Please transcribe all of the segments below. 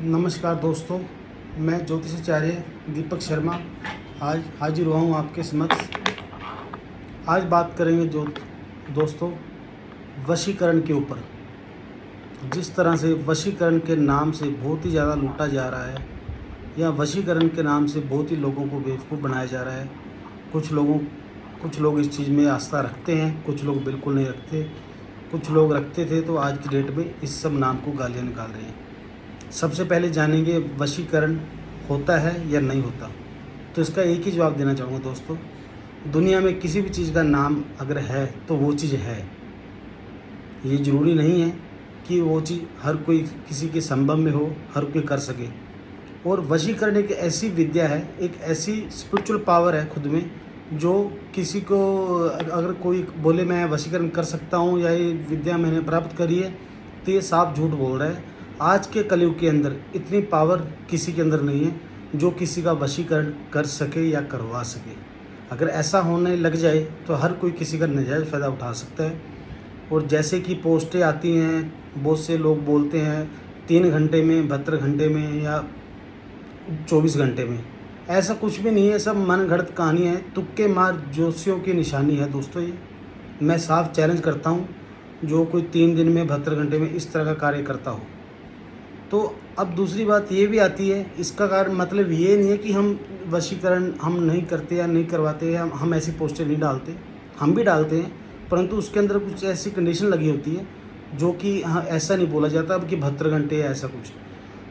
नमस्कार दोस्तों, मैं ज्योतिषाचार्य दीपक शर्मा आज हाजिर हुआ हूँ आपके समक्ष। आज बात करेंगे जो दोस्तों वशीकरण के ऊपर। जिस तरह से वशीकरण के नाम से बहुत ही ज़्यादा लूटा जा रहा है या वशीकरण के नाम से बहुत ही लोगों को बेवकूफ़ बनाया जा रहा है। कुछ लोग इस चीज़ में आस्था रखते हैं, कुछ लोग बिल्कुल नहीं रखते। कुछ लोग रखते थे तो आज की डेट में इस सब नाम को गालियाँ निकाल रहे हैं। सबसे पहले जानेंगे वशीकरण होता है या नहीं होता। तो इसका एक ही जवाब देना चाहूँगा दोस्तों, दुनिया में किसी भी चीज़ का नाम अगर है तो वो चीज़ है। ये ज़रूरी नहीं है कि वो चीज़ हर कोई किसी के संभव में हो, हर कोई कर सके। और वशीकरण एक ऐसी विद्या है, एक ऐसी स्पिरिचुअल पावर है खुद में, जो किसी को अगर कोई बोले मैं वशीकरण कर सकता हूँ या ये विद्या मैंने प्राप्त करी है, तो ये साफ झूठ बोल रहा है। आज के कलयुग के अंदर इतनी पावर किसी के अंदर नहीं है जो किसी का वशीकरण कर सके या करवा सके। अगर ऐसा होने लग जाए तो हर कोई किसी का नजायज़ फ़ायदा उठा सकता है। और जैसे कि पोस्टें आती हैं, बहुत से लोग बोलते हैं 3 घंटे में, 72 घंटे में या 24 घंटे में, ऐसा कुछ भी नहीं है। सब मनगढ़ंत कहानी है, तुक्के मार जोशियों की निशानी है दोस्तों। ये मैं साफ चैलेंज करता हूँ जो कोई 3 दिन में, 72 घंटे में इस तरह का कार्य करता हो। तो अब दूसरी बात ये भी आती है, इसका कारण मतलब ये नहीं है कि हम वशीकरण हम नहीं करते या नहीं करवाते या हम ऐसी पोस्टें नहीं डालते। हम भी डालते हैं, परंतु उसके अंदर कुछ ऐसी कंडीशन लगी होती है जो कि हाँ ऐसा नहीं बोला जाता अब कि 72 घंटे या ऐसा कुछ।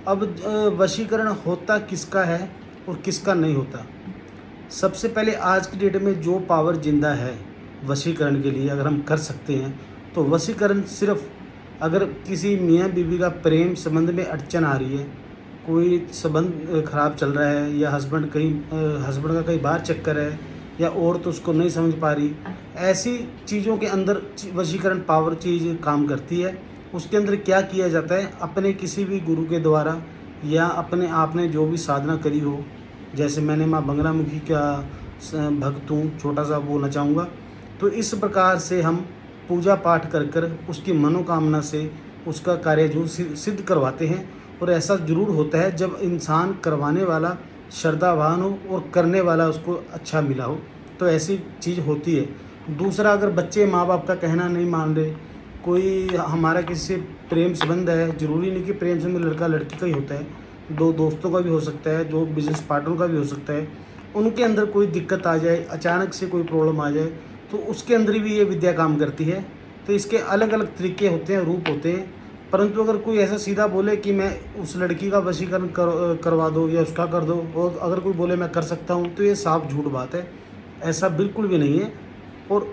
अब वशीकरण होता किसका है और किसका नहीं होता। सबसे पहले आज की डेट में जो पावर जिंदा है वशीकरण के लिए, अगर हम कर सकते हैं तो वशीकरण सिर्फ अगर किसी मियाँ बीवी का प्रेम संबंध में अड़चन आ रही है, कोई संबंध ख़राब चल रहा है या हस्बैंड का कहीं बाहर चक्कर है या औरत उसको नहीं समझ पा रही, ऐसी चीज़ों के अंदर वशीकरण पावर चीज़ काम करती है। उसके अंदर क्या किया जाता है, अपने किसी भी गुरु के द्वारा या अपने आपने जो भी साधना करी हो, जैसे मैंने माँ बंगलामुखी का भक्त हूँ, छोटा सा बोलना चाहूँगा। तो इस प्रकार से हम पूजा पाठ कर कर उसकी मनोकामना से उसका कार्य जो सिद्ध करवाते हैं। और ऐसा ज़रूर होता है जब इंसान करवाने वाला श्रद्धावान हो और करने वाला उसको अच्छा मिला हो, तो ऐसी चीज़ होती है। दूसरा, अगर बच्चे माँ बाप का कहना नहीं मान रहे, कोई हमारा किसी से प्रेम संबंध है, ज़रूरी नहीं कि प्रेम संबंध लड़का लड़की का ही होता है, 2 दोस्तों का भी हो सकता है, 2 बिजनेस पार्टनर का भी हो सकता है। उनके अंदर कोई दिक्कत आ जाए, अचानक से कोई प्रॉब्लम आ जाए, तो उसके अंदर भी ये विद्या काम करती है। तो इसके अलग अलग तरीके होते हैं, रूप होते हैं। परंतु अगर कोई ऐसा सीधा बोले कि मैं उस लड़की का वशीकरण करवा दो या उसका कर दो, और अगर कोई बोले मैं कर सकता हूँ, तो ये साफ झूठ बात है। ऐसा बिल्कुल भी नहीं है। और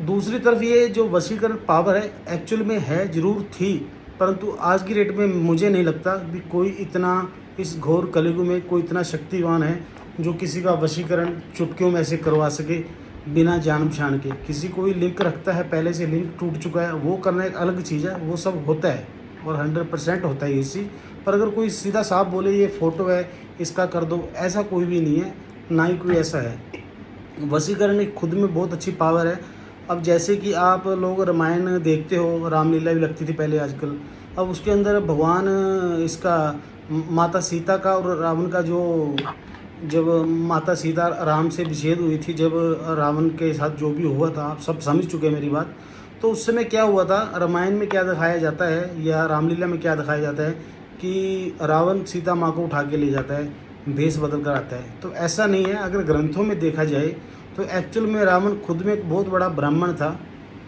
दूसरी तरफ ये जो वशीकरण पावर है एक्चुअल में है, ज़रूर थी, परंतु आज की डेट में मुझे नहीं लगता कि कोई इतना, इस घोर कलयुग में कोई इतना शक्तिवान है जो किसी का वशीकरण चुटकियों में से करवा सके बिना जान पहचान के। किसी को भी लिंक रखता है, पहले से लिंक टूट चुका है, वो करना एक अलग चीज़ है, वो सब होता है और 100% होता है ये चीज़। पर अगर कोई सीधा साफ बोले ये फ़ोटो है इसका कर दो, ऐसा कोई भी नहीं है, ना ही कोई ऐसा है। वशीकरण एक खुद में बहुत अच्छी पावर है। अब जैसे कि आप लोग रामायण देखते हो, रामलीला भी लगती थी पहले, आजकल। अब उसके अंदर भगवान इसका माता सीता का और रावण का जब माता सीता राम से विच्छेद हुई थी, जब रावण के साथ जो भी हुआ था, आप सब समझ चुके हैं मेरी बात। तो उस समय क्या हुआ था, रामायण में क्या दिखाया जाता है या रामलीला में क्या दिखाया जाता है कि रावण सीता माँ को उठा के ले जाता है, भेष बदल कर आता है। तो ऐसा नहीं है। अगर ग्रंथों में देखा जाए तो एक्चुअल में रावण खुद में एक बहुत बड़ा ब्राह्मण था,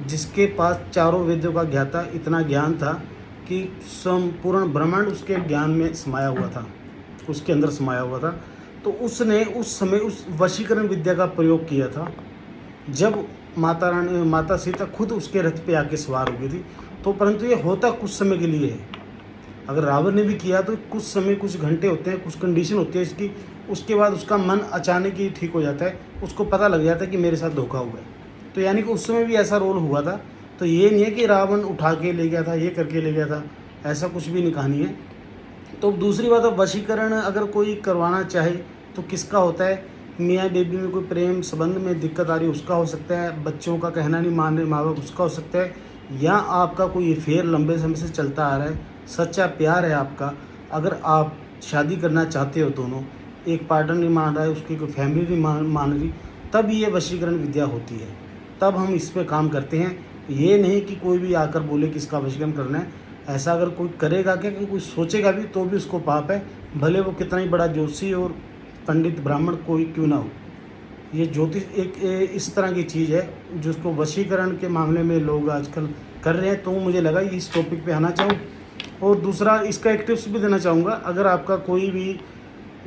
जिसके पास चारों वेदों का ज्ञाता इतना ज्ञान था कि संपूर्ण ब्रह्मांड उसके ज्ञान में समाया हुआ था, उसके अंदर समाया हुआ था। तो उसने उस समय उस वशीकरण विद्या का प्रयोग किया था जब माता सीता खुद उसके रथ पे आके सवार हो गई थी। तो परंतु ये होता कुछ समय के लिए है। अगर रावण ने भी किया तो कुछ समय, कुछ घंटे होते हैं, कुछ कंडीशन होती है इसकी। उसके बाद उसका मन अचानक ही ठीक हो जाता है, उसको पता लग जाता है कि मेरे साथ धोखा हुआ है। तो यानी कि उस समय भी ऐसा रोल हुआ था। तो ये नहीं है कि रावण उठा के ले गया था, ये करके ले गया था, ऐसा कुछ भी नहीं कहानी है। तो दूसरी बात, अब वशीकरण अगर कोई करवाना चाहे तो किसका होता है, मियाँ बीवी में कोई प्रेम संबंध में दिक्कत आ रही है उसका हो सकता है, बच्चों का कहना नहीं मान रहे माँ बाप उसका हो सकता है, या आपका कोई अफेयर लंबे समय से चलता आ रहा है, सच्चा प्यार है आपका, अगर आप शादी करना चाहते हो, दोनों एक पार्टनर नहीं मान रहा है, उसकी कोई फैमिली नहीं मान रही, तब ये वशीकरण विद्या होती है। तब हम इस पे काम करते हैं। ये नहीं कि कोई भी आकर बोले कि इसका वशीकरण करना है। ऐसा अगर कोई करेगा क्या, कि कोई सोचेगा भी तो भी उसको पाप है, भले वो कितना ही बड़ा ज्योतिषी और पंडित ब्राह्मण कोई क्यों ना हो। ये ज्योतिष एक इस तरह की चीज़ है जिसको वशीकरण के मामले में लोग आजकल कर रहे हैं। तो मुझे लगा इस टॉपिक पे आना चाहूँ। और दूसरा इसका एक टिप्स भी देना चाहूँगा। अगर आपका कोई भी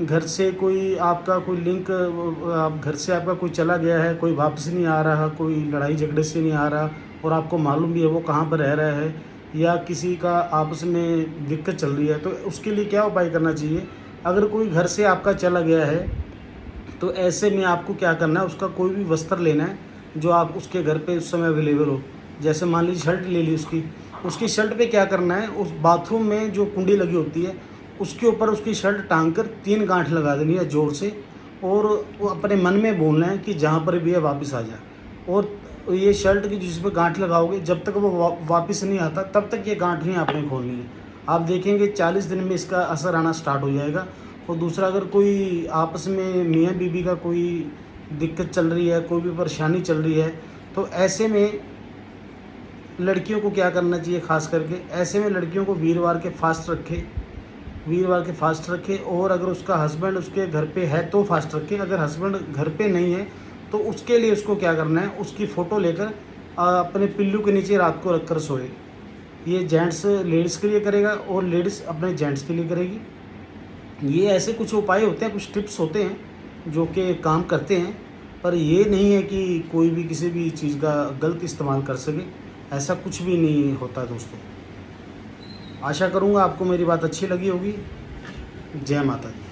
घर से कोई आपका कोई लिंक, आप घर से आपका कोई चला गया है, कोई वापस नहीं आ रहा, कोई लड़ाई झगड़े से नहीं आ रहा और आपको मालूम भी है वो कहाँ पर रह रहा है, या किसी का आपस में दिक्कत चल रही है, तो उसके लिए क्या उपाय करना चाहिए। अगर कोई घर से आपका चला गया है तो ऐसे में आपको क्या करना है, उसका कोई भी वस्त्र लेना है जो आप उसके घर पे उस समय अवेलेबल हो। जैसे मान लीजिए शर्ट ले ली उसकी शर्ट पे क्या करना है, उस बाथरूम में जो कुंडी लगी होती है उसके ऊपर उसकी शर्ट टांग कर 3 गांठ लगा देनी है ज़ोर से, और वो अपने मन में बोलना है कि जहाँ पर भी है वापस आ जा। और ये शर्ट की जिस पर गांठ लगाओगे, जब तक वो वापस नहीं आता तब तक ये गांठ नहीं आपने खोलनी है। आप देखेंगे 40 दिन में इसका असर आना स्टार्ट हो जाएगा। और दूसरा, अगर कोई आपस में मियाँ बीबी का कोई दिक्कत चल रही है, कोई भी परेशानी चल रही है, तो ऐसे में लड़कियों को क्या करना चाहिए, ख़ास करके ऐसे में लड़कियों को वीरवार के फास्ट रखे। और अगर उसका हस्बैंड उसके घर पे है तो फास्ट रखे। अगर हस्बैंड घर पे नहीं है तो उसके लिए उसको क्या करना है, उसकी फ़ोटो लेकर अपने पिल्लू के नीचे रात को रखकर सोए। ये जेंट्स लेडीज़ के लिए करेगा और लेडीज़ अपने जेंट्स के लिए करेगी। ये ऐसे कुछ उपाय होते हैं, कुछ टिप्स होते हैं जो कि काम करते हैं, पर ये नहीं है कि कोई भी किसी भी चीज़ का गलत इस्तेमाल कर सके। ऐसा कुछ भी नहीं होता दोस्तों। आशा करूँगा आपको मेरी बात अच्छी लगी होगी। जय माता दी।